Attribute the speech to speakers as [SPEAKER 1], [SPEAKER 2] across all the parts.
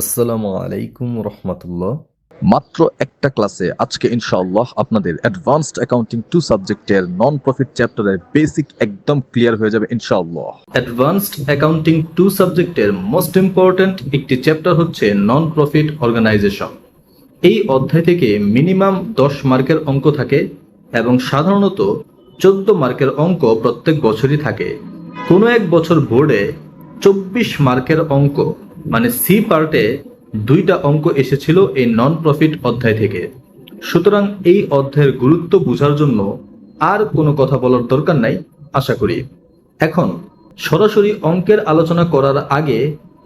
[SPEAKER 1] আসসালামু আলাইকুম রহমতুল্লাহ।
[SPEAKER 2] মাত্র একটা ক্লাসে আজকে ইনশাআল্লাহ আপনাদের অ্যাডভান্সড অ্যাকাউন্টিং 2 সাবজেক্টের নন প্রফিট চ্যাপ্টারের বেসিক একদম ক্লিয়ার হয়ে যাবে ইনশাআল্লাহ।
[SPEAKER 1] অ্যাডভান্সড অ্যাকাউন্টিং 2 সাবজেক্টের মোস্ট ইম্পর্ট্যান্ট একটি চ্যাপ্টার হচ্ছে নন প্রফিট অর্গানাইজেশন। এই অধ্যায় থেকে মিনিমাম 10 মার্কের অঙ্ক থাকে এবং সাধারণত 14 মার্কের অঙ্ক প্রত্যেক বছরই থাকে। কোনো এক বছর বোর্ডে 24 মার্কের অঙ্ক মানে সি পার্টে 2টা অঙ্ক এসেছিল এই নন প্রফিট অধ্যায় থেকে। সুতরাং এই অধ্যায়ের গুরুত্ব বোঝার জন্য আর কোনো কথা বলার দরকার নাই আশা করি। এখন সরাসরি অঙ্কের আলোচনা করার আগে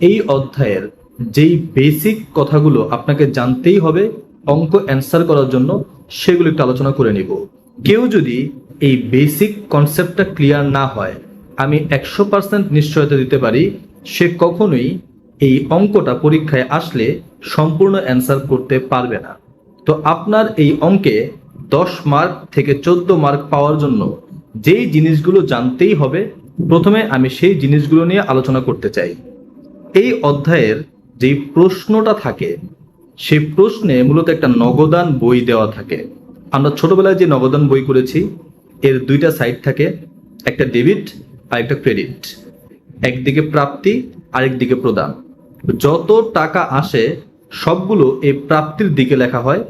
[SPEAKER 1] এই অধ্যায়ের যেই বেসিক কথাগুলো আপনাকে জানতেই হবে অঙ্ক অ্যান্সার করার জন্য, সেগুলো একটু আলোচনা করে নিব। কেউ যদি এই বেসিক কনসেপ্টটা ক্লিয়ার না হয়, আমি 100% নিশ্চয়তা দিতে পারি সে কখনোই এই অঙ্কটা পরীক্ষায় আসলে সম্পূর্ণ অ্যান্সার করতে পারবে না। তো আপনার এই অঙ্কে 10 মার্ক থেকে 14 মার্ক পাওয়ার জন্য যেই জিনিসগুলো জানতেই হবে, প্রথমে আমি সেই জিনিসগুলো নিয়ে আলোচনা করতে চাই। এই অধ্যায়ের যেই প্রশ্নটা থাকে সেই প্রশ্নে মূলত একটা নগদান বই দেওয়া থাকে। আমরা ছোটবেলায় যে নগদান বই করেছি এর 2টা সাইড থাকে, একটা ডেবিট আর একটা ক্রেডিট। একদিকে প্রাপ্তি আরেকদিকে প্রদান। যত টাকা আসে সবগুলো এই প্রাপ্তির দিকে লেখা হয়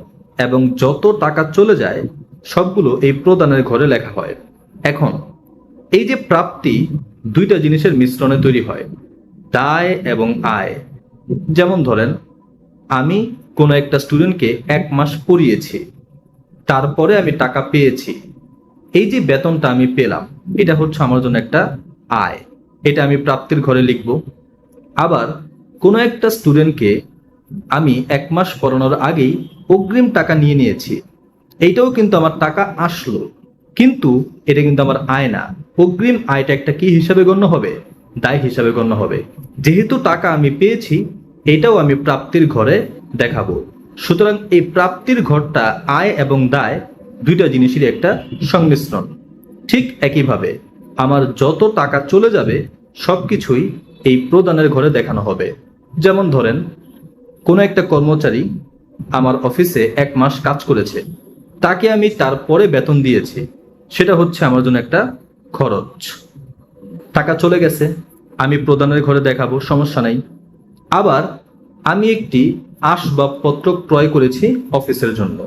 [SPEAKER 1] এবং যত টাকা চলে যায় সবগুলো এই প্রদানের ঘরে লেখা হয়। এখন এই যে প্রাপ্তি 2টা জিনিসের মিশ্রণে তৈরি হয়, দায় এবং আয়। যেমন ধরেন আমি কোনো একটা স্টুডেন্টকে 1 মাস পড়িয়েছি, তারপরে আমি টাকা পেয়েছি। এই যে বেতনটা আমি পেলাম এটা হচ্ছে আমার জন্য একটা আয়, এটা আমি প্রাপ্তির ঘরে লিখব। আবার কোনো একটা স্টুডেন্টকে আমি 1 মাস পড়ানোর আগেই অগ্রিম টাকা নিয়ে নিয়েছি, এইটাও কিন্তু আমার টাকা আসলো, কিন্তু এটা কিন্তু আমার আয় না। অগ্রিম আয়টা একটা কি হিসাবে গণ্য হবে? দায় হিসাবে গণ্য হবে। যেহেতু টাকা আমি পেয়েছি এটাও আমি প্রাপ্তির ঘরে দেখাবো। সুতরাং এই প্রাপ্তির ঘরটা আয় এবং দায় 2টা জিনিসেরই একটা সংমিশ্রণ। ঠিক একইভাবে আমার যত টাকা চলে যাবে সবকিছুই এই প্রদানের ঘরে দেখানো হবে। যেমন ধরেন কোনো একটা কর্মচারী আমার অফিসে 1 মাস কাজ করেছে, তাকে আমি তারপরে বেতন দিয়েছি, সেটা হচ্ছে আমার জন্য একটা খরচ। টাকা চলে গেছে, আমি প্রদানের ঘরে দেখাবো, সমস্যা নাই। আবার আমি একটি আসবাবপত্র ক্রয় করেছি অফিসের জন্য,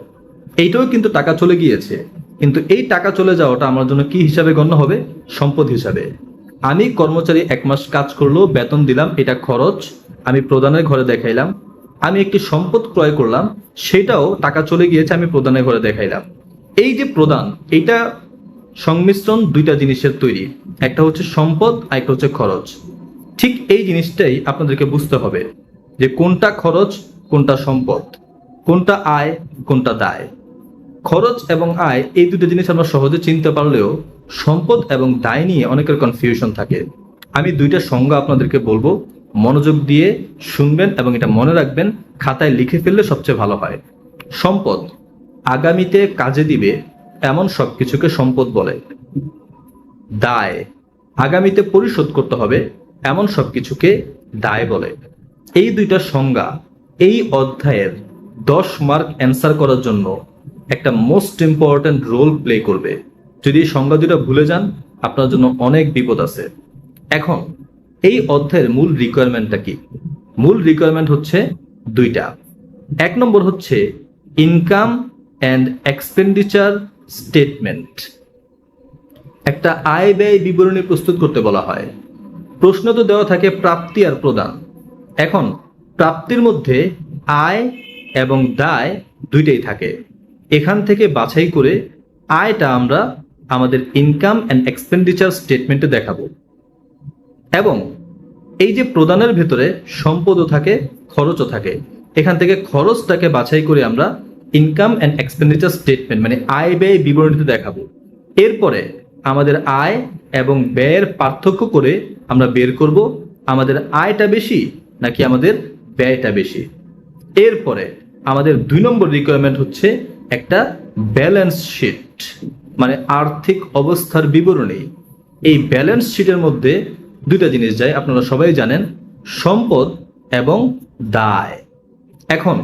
[SPEAKER 1] এইটাও কিন্তু টাকা চলে গিয়েছে, কিন্তু এই টাকা চলে যাওয়াটা আমার জন্য কি হিসাবে গণ্য হবে? সম্পদ হিসাবে। আমি কর্মচারী 1 মাস কাজ করলো, বেতন দিলাম, এটা খরচ, আমি প্রদানের ঘরে দেখাইলাম। আমি একটি সম্পদ ক্রয় করলাম, সেটাও টাকা চলে গিয়েছে, আমি প্রদানের ঘরে দেখাইলাম। এই যে প্রদান, এটা সংমিশ্রণ 2টা জিনিসের তৈরি, একটা হচ্ছে সম্পদ আর একটা হচ্ছে খরচ। ঠিক এই জিনিসটাই আপনাদেরকে বুঝতে হবে যে কোনটা খরচ কোনটা সম্পদ, কোনটা আয় কোনটা দায়। খরচ এবং আয় এই 2টা জিনিস আমরা সহজে চিনতে পারলেও সম্পদ এবং দায় নিয়ে অনেকের কনফিউশন থাকে। আমি 2টা সংজ্ঞা আপনাদেরকে বলবো, মনোযোগ দিয়ে শুনবেন এবং এটা মনে রাখবেন, খাতায় লিখে ফেললে সবচেয়ে ভালো হয়। সম্পদ আগামীতে কাজে দিবে এমন সবকিছুকে সম্পদ বলে। দায় আগামীতে পরিশোধ করতে হবে এমন সবকিছুকে দায় বলে। এই 2টা সংজ্ঞা এই অধ্যায়ের 10 মার্ক অ্যান্সার করার জন্য একটা মোস্ট ইম্পর্ট্যান্ট রোল প্লে করবে। যদি এই সংজ্ঞা 2টা ভুলে যান আপনার জন্য অনেক বিপদ আছে। এখন এই অধ্যায়ের মূল রিকোয়ারমেন্টটা কি? মূল রিকোয়ারমেন্ট হচ্ছে 2টা। 1 নম্বর হচ্ছে ইনকাম অ্যান্ড এক্সপেন্ডিচার স্টেটমেন্ট। একটা আয় ব্যয় বিবরণী প্রস্তুত করতে বলা হয়। প্রশ্ন তো দেওয়া থাকে প্রাপ্তি আর প্রদান। এখন প্রাপ্তির মধ্যে আয় এবং দায় 2টাই থাকে, এখান থেকে বাছাই করে আয়টা আমরা আমাদের ইনকাম অ্যান্ড এক্সপেন্ডিচার স্টেটমেন্টে দেখাবো। এবং এই যে প্রদানের ভেতরে সম্পদও থাকে খরচও থাকে, এখান থেকে খরচটাকে বাছাই করে আমরা ইনকাম অ্যান্ড এক্সপেন্ডিচার স্টেটমেন্ট মানে আয় ব্যয় বিবরণীতে দেখাবো। এরপরে আমাদের আয় এবং ব্যয়ের পার্থক্য করে আমরা বের করব আমাদের আয়টা বেশি নাকি আমাদের ব্যয়টা বেশি। এরপরে আমাদের 2 নম্বর রিকোয়ারমেন্ট হচ্ছে একটা ব্যালেন্স শিট মানে আর্থিক অবস্থার বিবরণী। এই ব্যালেন্স শিটের মধ্যে 2টা জিনিস যায়, আপনারা সবাই জানেন, সম্পদ এবং দায়। এখন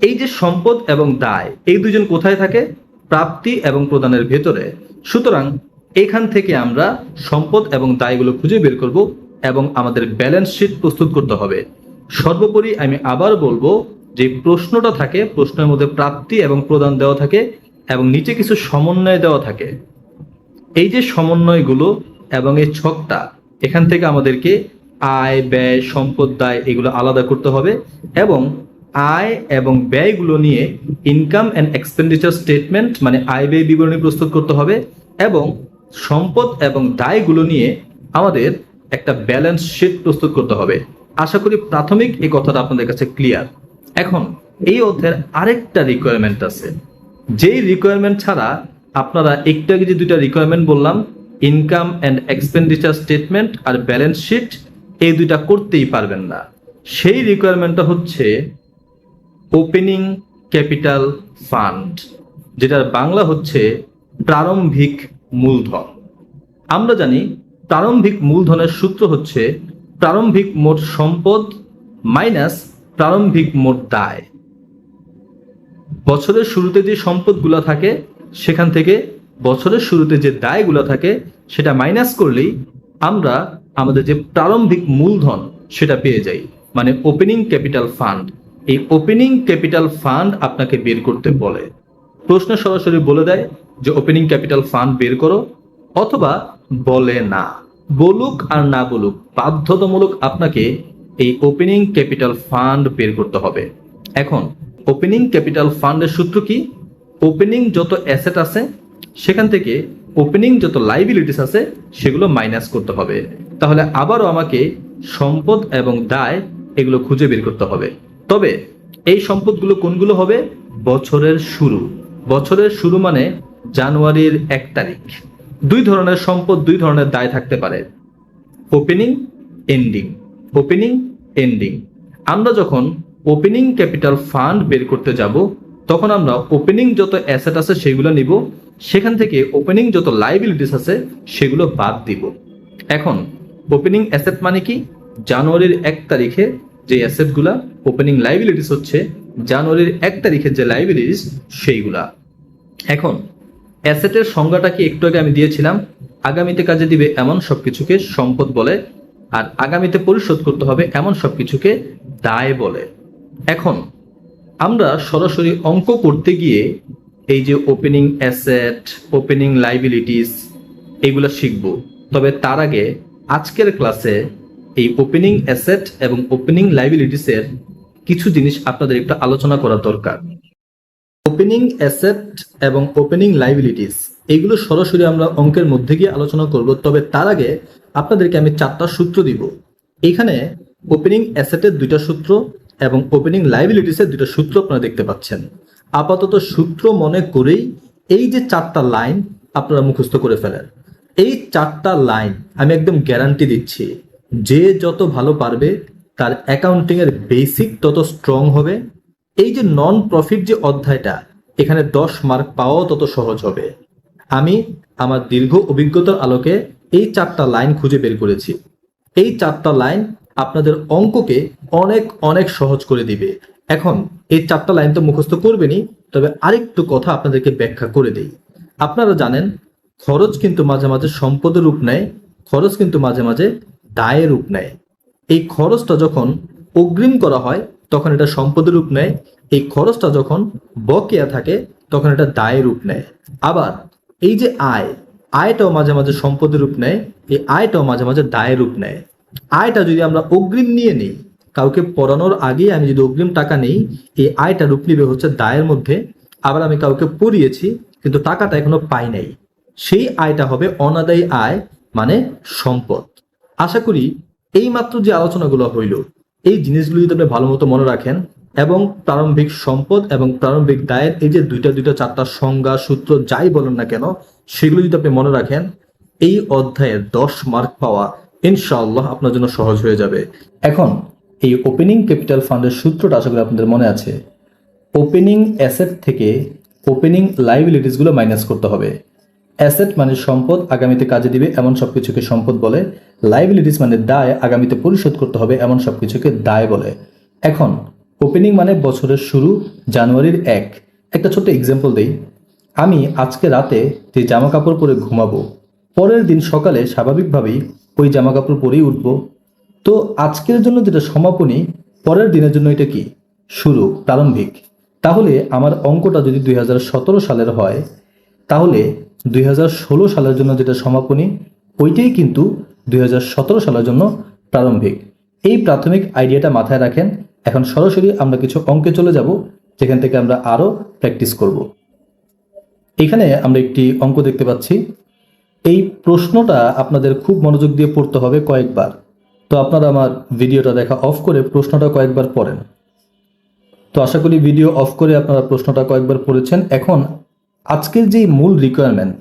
[SPEAKER 1] এই যে সম্পদ এবং দায়, এই দুজন কোথায় থাকে? প্রাপ্তি এবং প্রদানের ভেতরে। সুতরাং এখান থেকে আমরা সম্পদ এবং দায়গুলো খুঁজে বের করব এবং আমাদের ব্যালেন্স শিট প্রস্তুত করতে হবে। সর্বোপরি আমি আবার বলবো যে প্রশ্নটা থাকে, প্রশ্নের মধ্যে প্রাপ্তি এবং প্রদান দেওয়া থাকে এবং নিচে কিছু সমন্বয় দেওয়া থাকে। এই যে সমন্বয়গুলো এবং এই ছকটা, এখান থেকে আমাদেরকে আয়, ব্যয়, সম্পদ, দায় এগুলো আলাদা করতে হবে এবং আয় এবং ব্যয়গুলো নিয়ে ইনকাম অ্যান্ড এক্সপেন্ডিচার স্টেটমেন্ট মানে আয় ব্যয় বিবরণী প্রস্তুত করতে হবে এবং সম্পদ এবং দায়গুলো নিয়ে আমাদের একটা ব্যালেন্স শিট প্রস্তুত করতে হবে। আশা করি প্রাথমিক এই কথাটা আপনাদের কাছে ক্লিয়ার। এখন এই অধ্যায়ের আরেকটা রিকোয়ারমেন্ট আছে, যেই রিকোয়ারমেন্ট ছাড়া আপনারা একটু আগে যে দুইটা রিকোয়ারমেন্ট বললাম, ইনকাম অ্যান্ড এক্সপেন্ডিচার স্টেটমেন্ট আর ব্যালেন্স শিট, এই দুইটা করতেই পারবেন না। সেই রিকোয়ারমেন্টটা হচ্ছে ওপেনিং ক্যাপিটাল ফান্ড, যেটার বাংলা হচ্ছে প্রারম্ভিক মূলধন। আমরা জানি প্রারম্ভিক মূলধনের সূত্র হচ্ছে প্রারম্ভিক মোট সম্পদ মাইনাস প্রারম্ভিক মোট দায়। বছরের শুরুতে যে সম্পদগুলো থাকে সেখান থেকে বছরের শুরুতে যে দায়গুলো থাকে সেটা মাইনাস করলেই আমরা আমাদের যে প্রারম্ভিক মূলধন সেটা পেয়ে যাই, মানে ওপেনিং ক্যাপিটাল ফান্ড। এই ওপেনিং ক্যাপিটাল ফান্ড আপনাকে বের করতে বলে, প্রশ্ন সরাসরি বলে দেয় যে ওপেনিং ক্যাপিটাল ফান্ড বের করো, অথবা বলে না, বলুক আর না বলুক বাধ্যতামূলক আপনাকে এই ওপেনিং ক্যাপিটাল ফান্ড বের করতে হবে। এখন ওপেনিং ক্যাপিটাল ফান্ডের সূত্র কি? ওপেনিং যত অ্যাসেট আছে সেখান থেকে ওপেনিং যত লাইবিলিটিস আছে সেগুলো মাইনাস করতে হবে। তাহলে আবারও আমাকে সম্পদ এবং দায় এগুলো খুঁজে বের করতে হবে। তবে এই সম্পদগুলো কোনগুলো হবে? বছরের শুরু। বছরের শুরু মানে জানুয়ারির 1 তারিখ। দুই ধরনের সম্পদ, দুই ধরনের দায় থাকতে পারে, ওপেনিং, এন্ডিং। Opening, ending. আমরা যখন ওপেনিং ক্যাপিটাল ফান্ড বের করতে যাব তখন আমরা ওপেনিং যত অ্যাসেট আছে সেগুলো নিব, সেখান থেকে ওপেনিং যত লাইবিলিটিস আছে সেগুলো বাদ দিব। এখন ওপেনিং অ্যাসেট মানে কি? জানুয়ারির 1 তারিখে যে অ্যাসেটগুলা, ওপেনিং লাইবিলিটিস হচ্ছে জানুয়ারির 1 তারিখের যে লাইবিলিটিস সেইগুলা। এখন অ্যাসেটের সংজ্ঞাটা কি একটু আগে আমি দিয়েছিলাম, আগামীতে কাজে দিবে এমন সবকিছুকে সম্পদ বলে, আর আগামীতে পরিশোধ করতে হবে এমন সবকিছুকে দায় বলে। এখন আমরা সরাসরি অঙ্ক করতে গিয়ে এই যে ওপেনিং অ্যাসেট, ওপেনিং লাইবিলিটিস এইগুলো শিখব। তবে তার আগে আজকের ক্লাসে এই ওপেনিং অ্যাসেট এবং ওপেনিং লাইবিলিটিসের কিছু জিনিস আপনাদের একটু আলোচনা করা দরকার। ওপেনিং অ্যাসেট এবং ওপেনিং লাইবিলিটিস এগুলো সরাসরি আমরা অঙ্কের মধ্যে গিয়ে আলোচনা করব। তবে তার আগে আপনাদেরকে আমি 4টা সূত্র দিব। এখানে ওপেনিং অ্যাসেটের 2টা সূত্র এবং ওপেনিং লাইবিলিটিসের 2টা সূত্র আপনারা দেখতে পাচ্ছেন। আপাতত সূত্র মনে করেই এই যে 4টা লাইন আপনারা মুখস্থ করে ফেলেন। এই 4টা লাইন আমি একদম গ্যারান্টি দিচ্ছি, যে যত ভালো পারবে তার অ্যাকাউন্টিং এর বেসিক তত স্ট্রং হবে। এই যে নন প্রফিট যে অধ্যায়টা, এখানে 10 মার্ক পাওয়াও তত সহজ হবে। আমি আমার দীর্ঘ অভিজ্ঞতার আলোকে এই 4টা লাইন খুঁজে বের করেছি। এই 4টা লাইন আপনাদের অঙ্ককে অনেক অনেক সহজ করে দিবে। এখন এই 4টা লাইন তো মুখস্থ করবেনই, তবে আরেকটু কথা আপনাদেরকে ব্যাখ্যা করে দেই। আপনারা জানেন খরচ কিন্তু মাঝে মাঝে সম্পদের রূপ নেয়, খরচ কিন্তু মাঝে মাঝে দায়ের রূপ নেয়। এই খরচটা যখন অগ্রিম করা হয় তখন এটা সম্পদের রূপ নেয়, এই খরচটা যখন বকেয়া থাকে তখন এটা দায়ের রূপ নেয়। আবার এই যে আয়টাও মাঝে মাঝে সম্পদের রূপ নেয়, এই আয়টাও মাঝে মাঝে দায়ের রূপ নেয়। আয়টা যদি আমরা অগ্রিম নিয়ে নিই, কাউকে পড়ানোর আগে আমি যদি অগ্রিম টাকা নেই, এই আয়টা রূপ নিবে হচ্ছে দায়ের মধ্যে। আবার আমি কাউকে পড়িয়েছি কিন্তু টাকাটা এখনো পাই নাই, সেই আয়টা হবে অনাদায়ী আয়, মানে সম্পদ। আশা করি এই মাত্র যে আলোচনাগুলো হইল এই জিনিসগুলো যদি আপনি ভালো মতো মনে রাখেন এবং প্রারম্ভিক সম্পদ এবং প্রারম্ভিক দায়ের এই যে দুইটা 4টা সংজ্ঞা, সূত্র যাই বলেন না কেন সেগুলো যদি আপনি মনে রাখেন, এই অধ্যায়ের 10 মার্ক পাওয়া ইনশাআল্লাহ আপনার জন্য সহজ হয়ে যাবে। এখন এই ওপেনিং ক্যাপিটাল ফান্ডের সূত্রটা আশা করি আপনাদের মনে আছে। ওপেনিং অ্যাসেট থেকে ওপেনিং লাইবিলিটিসগুলো মাইনাস করতে হবে। অ্যাসেট মানে সম্পদ, আগামীতে কাজে দিবে এমন সব কিছুকে সম্পদ বলে। লাইবিলিটিস মানে দায়, আগামীতে পরিশোধ করতে হবে এমন সব কিছুকে দায় বলে। এখন ওপেনিং মানে বছরের শুরু, জানুয়ারির 1। একটা ছোট্ট এক্সাম্পল দেই। আমি আজকে রাতে যে জামা কাপড় পরে ঘুমাবো, পরের দিন সকালে স্বাভাবিকভাবেই ওই জামা কাপড় পরেই উঠব। তো আজকের জন্য যেটা সমাপনী, পরের দিনের জন্য এটা কি? শুরু, প্রারম্ভিক। তাহলে আমার অঙ্কটা যদি 2017 সালের হয়, তাহলে 2016 সালের জন্য যেটা সমাপনী, ওইটাই কিন্তু 2017 সালের জন্য প্রারম্ভিক। এই প্রাথমিক আইডিয়াটা মাথায় রাখেন। এখন সরাসরি আমরা কিছু অঙ্কে চলে যাব, যেখান থেকে আমরা আরও প্র্যাকটিস করব। এখানে আমরা একটি অঙ্ক দেখতে পাচ্ছি। এই প্রশ্নটা আপনাদের খুব মনোযোগ দিয়ে পড়তে হবে কয়েকবার। তো আপনারা আমার ভিডিওটা দেখা অফ করে প্রশ্নটা কয়েকবার পড়েন। তো আশা করি ভিডিও অফ করে আপনারা প্রশ্নটা কয়েকবার পড়েছেন। এখন আজকের যে মূল রিকোয়ারমেন্ট,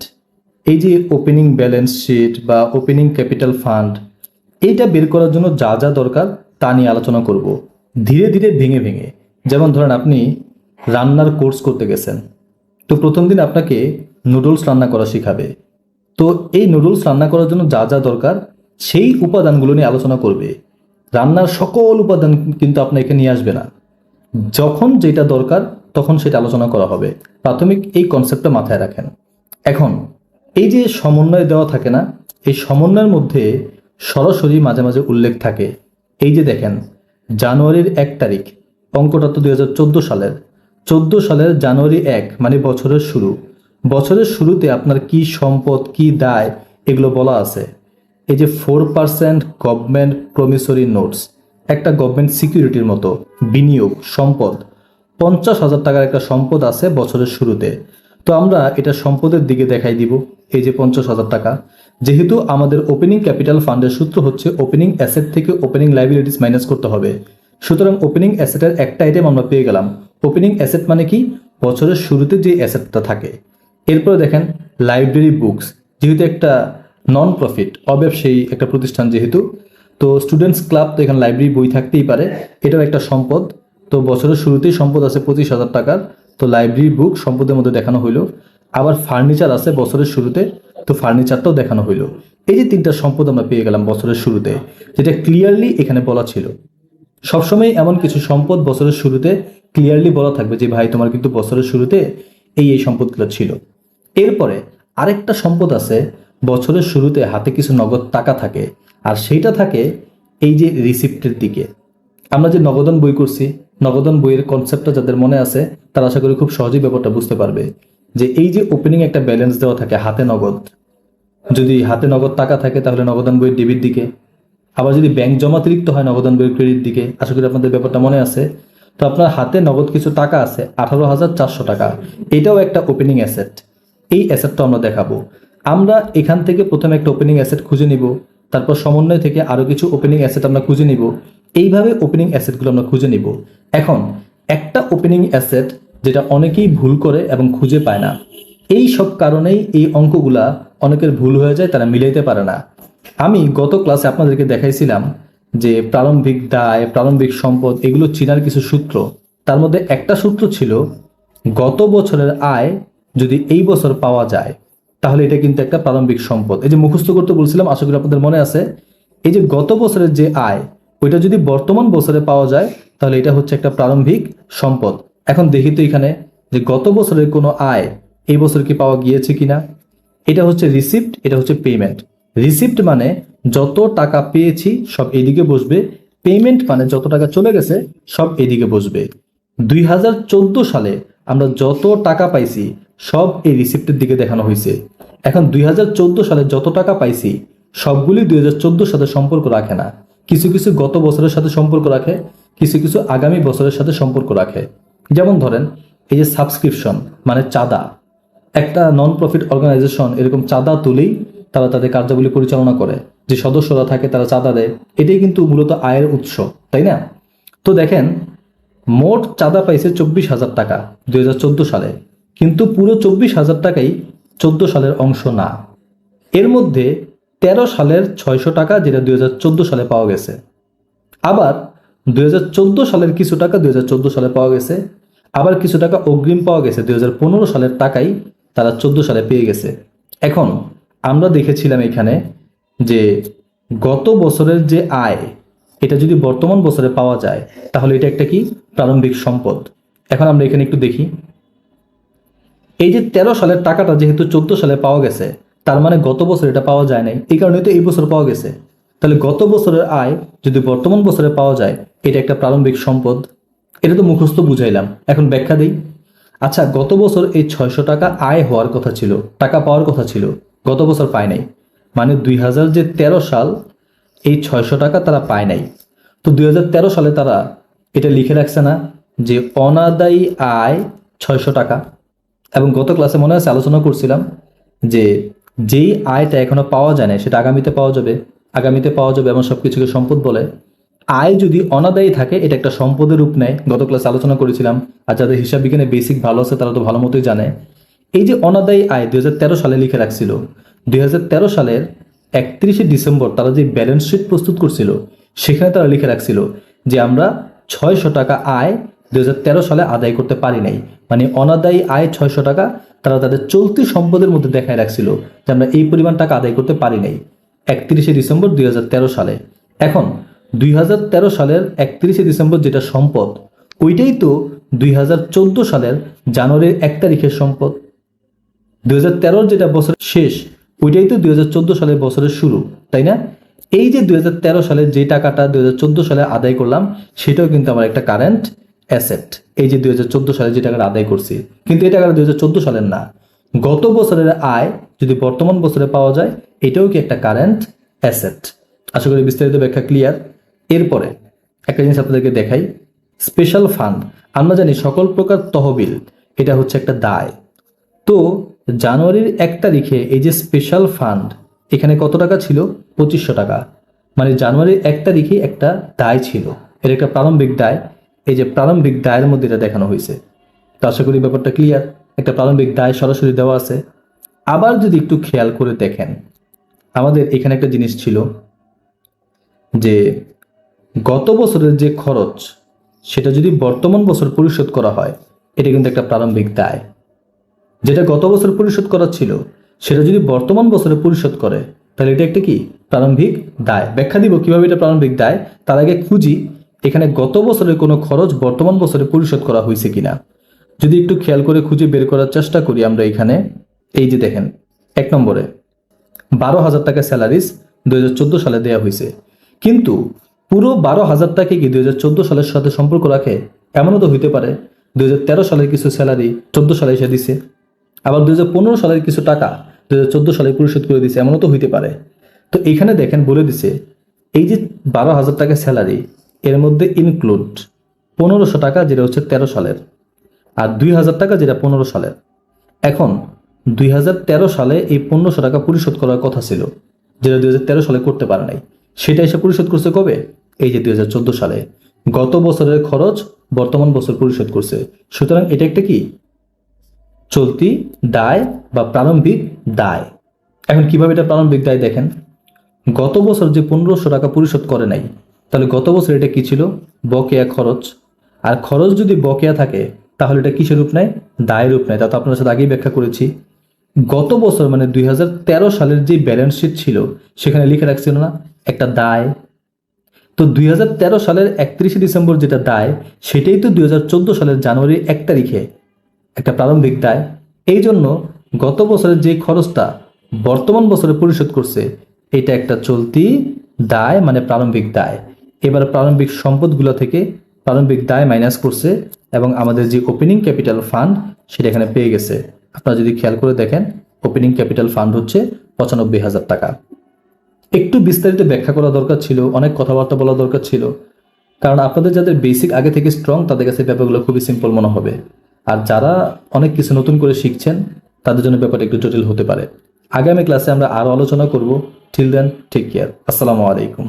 [SPEAKER 1] এই যে ওপেনিং ব্যালেন্স শিট বা ওপেনিং ক্যাপিটাল ফান্ড, এইটা বের করার জন্য যা যা দরকার তা নিয়ে আলোচনা করব ধীরে ধীরে ভেঙে ভেঙে। যেমন ধরেন আপনি রান্নার কোর্স করতে গেছেন, তো প্রথম দিন আপনাকে নুডলস রান্না করা শেখাবে। তো এই নুডলস রান্না করার জন্য যা যা দরকার সেই উপাদানগুলো নিয়ে আলোচনা করবে। রান্নার সকল উপাদান কিন্তু আপনাকে নিয়ে আসবে না, যখন যেটা দরকার তখন সেটা আলোচনা করা হবে। প্রাথমিক এই কনসেপ্টটা মাথায় রাখেন। এখন এই যে সমন্বয় দেওয়া থাকে না, এই সমন্বয়ের মধ্যে সরাসরি মাঝে মাঝে উল্লেখ থাকে। এই যে দেখেন, জানুয়ারির 1 তারিখ, অঙ্কটা তো 2014 সালের। 14 সালের জানুয়ারি 1 মানে বছরের শুরু। বছরের শুরুতে আপনার কি সম্পদ, কি দায়, এগুলো বলা আছে। এই যে 4% গভর্নমেন্ট প্রমিসরি নোটস, একটা গভর্নমেন্ট সিকিউরিটির মতো বিনিয়োগ সম্পদ, 50,000 টাকার একটা সম্পদ আছে বছরের শুরুতে। তো আমরা এটা সম্পদের দিকে দেখাই দিব। এই যে 50,000 টাকা, যেহেতু আমাদের ওপেনিং ক্যাপিটাল ফান্ডের সূত্র হচ্ছে ওপেনিং অ্যাসেট থেকে ওপেনিং লাইবিলিটিস মাইনাস করতে হবে। সুতরাং ওপেনিং অ্যাসেটের একটা আইটেম আমরা পেয়ে গেলাম। ওপেনিং অ্যাসেট মানে কি? বছরের শুরুতে যে অ্যাসেটটা থাকে। এরপরে দেখেন লাইব্রেরি বুকস, যেহেতু একটা নন প্রফিট অব্যবসায়ী একটা প্রতিষ্ঠান, যেহেতু তো স্টুডেন্টস ক্লাব, তো এখানে লাইব্রেরি বই থাকতেই পারে, এটাও একটা সম্পদ। তো বছরের শুরুতেই সম্পদ আছে 25,000 টাকার, তো লাইব্রেরি বুক সম্পদের মধ্যে দেখানো হইলো। আবার ফার্নিচার আছে বছরের শুরুতে, তো ফার্নিচারটাও দেখানো হইলো। এই যে 3টা সম্পদ আমরা পেয়ে গেলাম বছরের শুরুতে, যেটা ক্লিয়ারলি এখানে বলা ছিল। সবসময় এমন কিছু সম্পদ বছরের শুরুতে ক্লিয়ারলি বলা থাকবে যে ভাই তোমার কিন্তু বছরের শুরুতে এই সম্পদগুলো ছিল। এরপরে আরেকটা সম্পদ আছে, বছরের শুরুতে হাতে কিছু নগদ টাকা থাকে, আর সেইটা থাকে এই যে রিসিপ্টের দিকে। আমরা যে নগদান বই করছি, নগদান বইয়ের কনসেপ্টটা যাদের মনে আছে তারা আশা করি খুব সহজেই ব্যাপারটা বুঝতে পারবে। যে এই যে ওপেনিং একটা ব্যালেন্স দেওয়া থাকে হাতে নগদ, যদি হাতে নগদ টাকা থাকে তাহলে নগদান বইয়ের ডেবিট দিকে, আবার যদি ব্যাংক জমাতিরিক্ত হয় নগদান বইয়ের ক্রেডিট দিকে। আশা করি আপনাদের ব্যাপারটা মনে আছে। তো আপনার হাতে নগদ কিছু টাকা আছে 18,400 টাকা, এটাও একটা ওপেনিং অ্যাসেট। এই অ্যাসেটটা আমরা দেখাবো। আমরা এখান থেকে প্রথমে একটা ওপেনিং অ্যাসেট খুঁজে নিব, তারপর সমন্বয় থেকে আরও কিছু ওপেনিং অ্যাসেট আমরা খুঁজে নিব। এইভাবে ওপেনিং অ্যাসেটগুলো আমরা খুঁজে নিব। এখন একটা ওপেনিং অ্যাসেট যেটা অনেকেই ভুল করে এবং খুঁজে পায় না, এই সব কারণেই এই অঙ্কগুলা অনেকের ভুল হয়ে যায়, তারা মিলাইতে পারে না। আমি গত ক্লাসে আপনাদেরকে দেখাইছিলাম যে প্রারম্ভিক দায়, প্রারম্ভিক সম্পদ, এগুলো চিনার কিছু সূত্র। তার মধ্যে একটা সূত্র ছিল গত বছরের আয় যদি এই বছর পাওয়া যায় তাহলে এটা কিন্তু একটা প্রারম্ভিক সম্পদ। এই যে মুখস্থ করতে বলছিলাম, আশা করি আপনাদের মনে আছে। এই যে গত বছরের যে আয়, ওইটা যদি বর্তমান বছরে পাওয়া যায় তাহলে এটা হচ্ছে একটা প্রারম্ভিক সম্পদ। এখন দেখি তো এখানে যে গত বছরের কোনো আয় এই বছর কি পাওয়া গিয়েছে কিনা। এটা হচ্ছে রিসিপ্ট, এটা হচ্ছে পেমেন্ট। রিসিপ্ট মানে যত টাকা পেয়েছি সব এদিকে বসবে, পেমেন্ট মানে যত টাকা চলে গেছে সব এদিকে বসবে। 2014 সালে আমরা যত টাকা পাইছি সব এই রিসিপ্টের দিকে দেখানো হয়েছে। এখন 2014 সালে যত টাকা পাইছি সবগুলি 2014 সাথে সম্পর্ক রাখে না, কিছু কিছু গত বছরের সাথে সম্পর্ক রাখে, কিছু কিছু আগামী বছরের সাথে সম্পর্ক রাখে। যেমন ধরেন এই যে সাবস্ক্রিপশন মানে চাঁদা, একটা নন প্রফিট অর্গানাইজেশন এরকম চাঁদা তুলেই তারা তাদের কার্যাবলী পরিচালনা করে, যে সদস্যরা থাকে তারা চাঁদা দেয়, এটাই কিন্তু মূলত আয়ের উৎস, তাই না? তো দেখেন মোট চাঁদা পাইছে 24,000 টাকা 2014 সালে, কিন্তু পুরো 24,000 টাকাই 14 সালের অংশ না। এর মধ্যে 13 সালের 600 টাকা যেটা 2014 সালে পাওয়া গেছে। আবার 2014 সালের কিছু টাকা 2014 সালে পাওয়া গেছে, আবার কিছু টাকা অগ্রিম পাওয়া গেছে 2015 সালের টাকাই তারা 14 সালে পেয়ে গেছে। এখন আমরা দেখেছিলাম এখানে যে গত বছরের যে আয়, এটা যদি বর্তমান বছরে পাওয়া যায় তাহলে এটা একটা কি প্রারম্ভিক সম্পদ। এখন আমরা এখানে একটু দেখি, এই যে 13 সালের টাকাটা যেহেতু 14 সালে পাওয়া গেছে, তার মানে গত বছর এটা পাওয়া যায় নাই, এই কারণে তো এই বছর পাওয়া গেছে। তাহলে গত বছরের আয় যদি বর্তমান বছরে পাওয়া যায়, এটা একটা প্রারম্ভিক সম্পদ। এটা তো মুখস্থ বুঝাইলাম, এখন ব্যাখ্যা দিই। আচ্ছা, গত বছর এই 600 টাকা আয় হওয়ার কথা ছিল, টাকা পাওয়ার কথা ছিল, গত বছর পায় নাই, মানে 2013 সাল এই 600 টাকা তারা পায় নাই। তো 2013 সালে তারা এটা লিখে রাখছে না যে অনাদায়ী আয় 600 টাকা। এবং গত ক্লাসে মনে আছে আলোচনা করছিলাম যে যেই আয়টা এখনো পাওয়া যায় না সেটা আগামীতে পাওয়া যাবে, আগামীতে পাওয়া যাবে, এবং সবকিছুকে সম্পদ বলে। আয় যদি অনাদায়ী থাকে এটা একটা সম্পদের রূপ নেয়, গত ক্লাসে আলোচনা করেছিলাম। আর যাদের হিসাব বিজ্ঞানে বেসিক ভালো আছে তারা তো ভালো মতোই জানে। এই যে অনাদায়ী আয় 2013 সালে লিখে রাখছিল, 2013 সালের 31শে ডিসেম্বর তারা যে ব্যালেন্স শিট প্রস্তুত করছিল সেখানে তারা লিখে রাখছিল যে আমরা 600 টাকা আয় 2013 সালে আদায় করতে পারি নাই, মানে অনাদায়ী আয় 600 টাকা তারা তাদের চলতি সম্পদের মধ্যে দেখায় রাখছিল যে আমরা এই পরিমাণ টাকা আদায় করতে পারি নাই 31শে ডিসেম্বর 2013 সালে। এখন 2013 সালের 31শে ডিসেম্বর যেটা সম্পদ, ওইটাই তো 2014 সালের জানুয়ারির 1 তারিখের সম্পদ। 2013 যেটা বছরের শেষ, ওইটাই তো 2014 সালের বছরের শুরু, তাই না? এই যে 2013 সালের যে টাকাটা 2014 সালে আদায় করলাম, সেটাও কিন্তু আমার একটা কারেন্ট অ্যাসেট। এই যে 2014 সালে যে টাকাটা আদায় করছি, কিন্তু এই টাকাটা 2014 সালের না। গত বছরের আয় যদি বর্তমান বছরে পাওয়া যায়, এটাও কি একটা কারেন্ট অ্যাসেট। আশা করি বিস্তারিত ব্যাখ্যা ক্লিয়ার। এরপরে একটা জিনিস আপনাদেরকে দেখাই, স্পেশাল ফান্ড। আমরা জানি সকল প্রকার তহবিল এটা হচ্ছে একটা দায়। তো জানুয়ারির 1 তারিখে এই যে স্পেশাল ফান্ড, এখানে কত টাকা ছিল? 2500 টাকা। মানে জানুয়ারির 1 তারিখে একটা দায় ছিল, এর একটা প্রারম্ভিক দায়। এই যে প্রারম্ভিক দায়ের মধ্যে এটা দেখানো হয়েছে। তো আশা করি ব্যাপারটা ক্লিয়ার। একটা প্রারম্ভিক দায় সরাসরি দেওয়া আছে। আবার যদি একটু খেয়াল করে দেখেন, আমাদের এখানে একটা জিনিস ছিল যে গত বছরের যে খরচ, সেটা যদি বর্তমান বছর পরিশোধ করা হয়, এটা কিন্তু একটা প্রারম্ভিক দায়। যেটা গত বছর পরিশোধ করা ছিল সেটা যদি বর্তমান বছরে পরিশোধ করে, তাহলে এটা একটা কি প্রারম্ভিক দায়। ব্যাখ্যা দিব কিভাবে এটা প্রারম্ভিক দায়। তার আগে খুঁজি এখানে গত বছরের কোনো খরচ বর্তমান বছরে পরিশোধ করা হয়েছে কিনা। যদি একটু খেয়াল করে খুঁজে বের করার চেষ্টা করি আমরা এখানে, এই যে দেখেন 1 নম্বরে 12,000 টাকা স্যালারিস 2014 সালে দেওয়া হয়েছে, কিন্তু পুরো 12,000 টাকা কি 2014 সালের সাথে সম্পর্ক রাখে? এমনও তো হইতে পারে 2013 সালের কিছু স্যালারি 14 সালে এসে দিছে, আবার 2015 সালের কিছু টাকা 2014 সালে পরিশোধ করে দিছে, এমনও তো হইতে পারে। তো এখানে দেখেন বলে দিছে এই যে 12,000 টাকা স্যালারি, এর মধ্যে ইনক্লুড 1500 টাকা যেটা হচ্ছে 13 সালের, আর 2,000 টাকা যেটা 15 সালের। এখন 2013 সালে এই 1500 টাকা পরিশোধ করার কথা ছিল, যেটা 2013 সালে করতে পারে নাই, সেটা এসে পরিশোধ করছে কবে? এই যে 2014 সালে। গত বছরের খরচ বর্তমান বছর পরিশোধ করছে, সুতরাং এটা একটা কি চলতি দায় বা প্রারম্ভিক দায়। এখন কিভাবে এটা প্রারম্ভিক দায় দেখেন, গত বছর যে 1500 টাকা পরিশোধ করে নাই, তাহলে গত বছর এটা কি ছিল? বকেয়া খরচ। আর খরচ যদি বকেয়া থাকে তাহলে এটা কিসের রূপ নেয়? দায়ের রূপ নেয়। তা তো আপনার সাথে আগেই ব্যাখ্যা করেছি। গত বছর মানে 2013 সালের যে ব্যালেন্স শিট ছিল সেখানে লিখে রাখছিল না একটা দায়। তো 2013 সালের 31শে ডিসেম্বর যেটা দায়, সেটাই তো 2014 সালের জানুয়ারির 1 তারিখে একটা প্রারম্ভিক দায়। এই জন্য গত বছরের যে খরচটা বর্তমান বছরে পরিশোধ করছে, এটা একটা চলতি দায়, মানে প্রারম্ভিক দায়। এবার প্রারম্ভিক সম্পদগুলো থেকে প্রারম্ভিক দায় মাইনাস করছে এবং আমাদের যে ওপেনিং ক্যাপিটাল ফান্ড সেটা এখানে পেয়ে গেছে। আপনারা যদি খেয়াল করে দেখেন, ওপেনিং ক্যাপিটাল ফান্ড হচ্ছে 95,000 টাকা। একটু বিস্তারিত ব্যাখ্যা করা দরকার ছিল, অনেক কথাবার্তা বলা দরকার ছিল, কারণ আপনাদের যাদের বেসিক আগে থেকে স্ট্রং তাদের কাছে ব্যাপারগুলো খুবই সিম্পল মনে হবে। আর যারা অনেক কিছু নতুন করে শিখছেন তাদের জন্য ব্যাপারটা একটু জটিল হতে পারে। আগামী ক্লাসে আমরা আরও আলোচনা করব। Till then, take care. আসসালামু আলাইকুম।